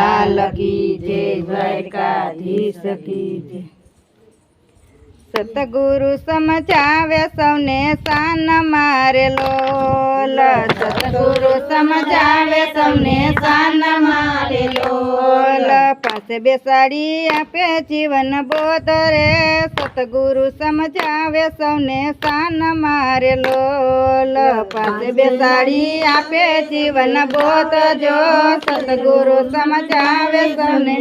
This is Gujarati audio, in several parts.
લાલ કી જય, દ્વારકાધીશ કી જય। સતગુરુ સમજાવે સૌને શાન મારે લોલ, સતગુરુ સમજાવે સૌને શાન મારે લોલ। પાસે બેસાડી આપે જીવન બોધ રે, સતગુરુ સમજાવે સૌને શાન મારે લોલ। પાસે બેસાડી આપે જીવન બોધ જો, સતગુરુ સમજાવે સૌને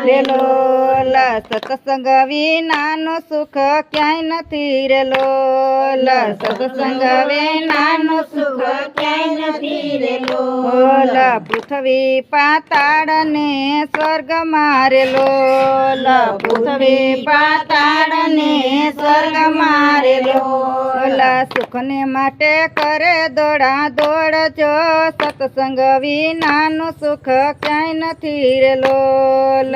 રે લોલ। સત્સંગ વિનાનું સુખ ક્યાંય નથી રે લોલ, સત્સંગ વિનાનું સુખ ક્યાંય નથી રે લોલ। પૃથ્વી પાતાળ ને સ્વર્ગ મારે લોલ, પૃથ્વી પાતાળ ને સ્વર્ગ મારે લોલ। સુખને માટે કરે દોડા દોડ જો, સત્સંગ વિનાનું સુખ ક્યાંય નથી રે લોલ।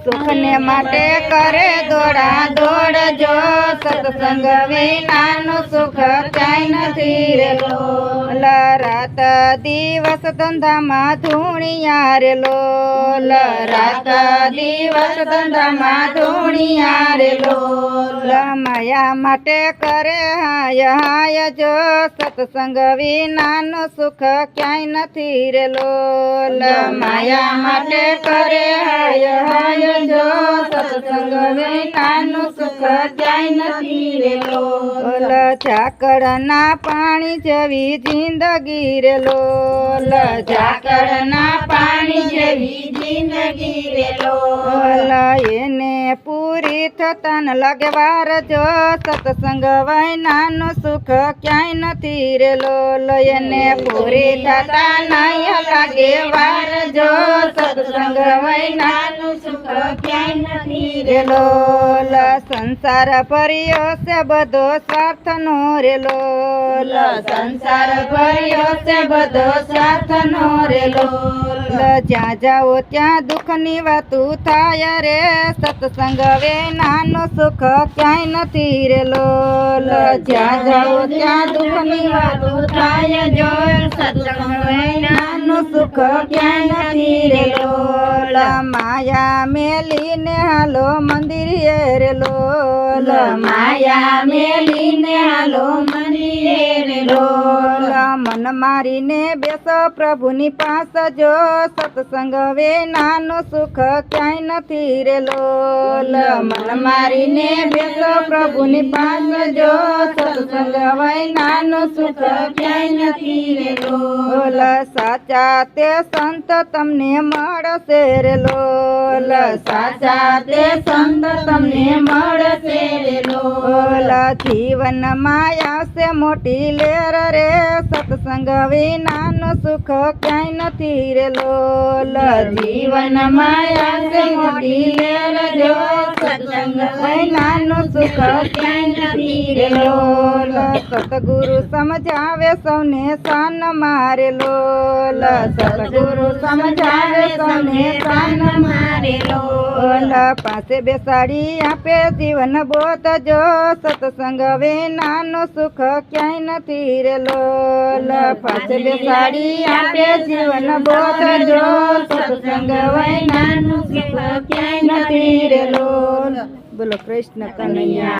સુખને માટે કરે દોડા દોડ જો, સત્સંગ વિનાનું સુખ ક્યાંય નથી રે લોલ। રાત દિવસ ધંધામાં ધૂણિયા રે લોલ, રાત દિવસ ધંધામાં ધૂણિયા રે લોલ। માયા માટે કરે હાય હાય જો, સત્સંગ વિનાનું સુખ ક્યાંય નથી રે લોલ। માયા માટે કરે હાય હાય જો, સત્સંગ વિનાનું સુખ ક્યાંય નથી રે લોલ। ઝાકળના પાણી જેવી જિંદગી રે લોલ, ઝાકળના પાણી જેવી જિંદગી રે લોલ। એને પૂરી થતા ન લાગે વાર જો, સત્સંગ વિનાનું સુખ ક્યાંય નથી રે લોલ। એને પૂરી થતા નહીં લાગે વાર જો, સત્સંગ વિનાનું સુખ ક્યાંય નથી રે લોલ। સંસાર ભર્યો છે બધો સ્વાર્થનો રે લોલ, સંસાર ભર્યો છે બધો સ્વાર્થનો રે લોલ। જ્યાં જાઓ ત્યાં દુઃખની વાતું થાય રે, સત્સંગ વિનાનું સુખ ક્યાંય નથી રે લોલ। જ્યાં જાઓ ત્યાં દુઃખની વાતું થાય જો, સત્સંગ વિનાનું સુખ ક્યાંય નથી રે લોલ। માયા મેલીને હાલો મંદિરે રે લોલ, માયા મેલીને હાલો મંદિરે રે લોલ। મન મારીને બેસો પ્રભુની પાસ જો, સત્સંગ વિનાનું સુખ ક્યાંય નથી રે લોલ। મન મારીને બેસો પ્રભુની પાસ જો, સત્સંગ વિનાનું સુખ ક્યાંય નથી રે લોલ। સાચા તે સંત તમને મળશે રે લોલ, સાચા તે સંત તમને મળશે રે લોલ। જીવનમાં આવશે મોટી લેર રે, સત્સંગ વિનાનું સુખ ક્યાંય નથી રે લોલ। જીવનમાં આવશે મોટી લેર જો, સત્સંગ વિનાનું સુખ ક્યાંય નથી રે લોલ। સતગુરુ સમજાવે સૌને શાન મારે લોલ, સતગુરુ સમજાવે સૌને શાન મારે લોલ। પાસે બેસાડી આપે જીવન બોધ જો, સત્સંગ વિનાનું સુખ ક્યાંય નથી રે લોલ। પાસે બેસાડી આપે જીવન બોધ જો, સત્સંગ વિનાનું સુખ ક્યાંય નથી રે લોલ। બોલો કૃષ્ણ કનૈયા।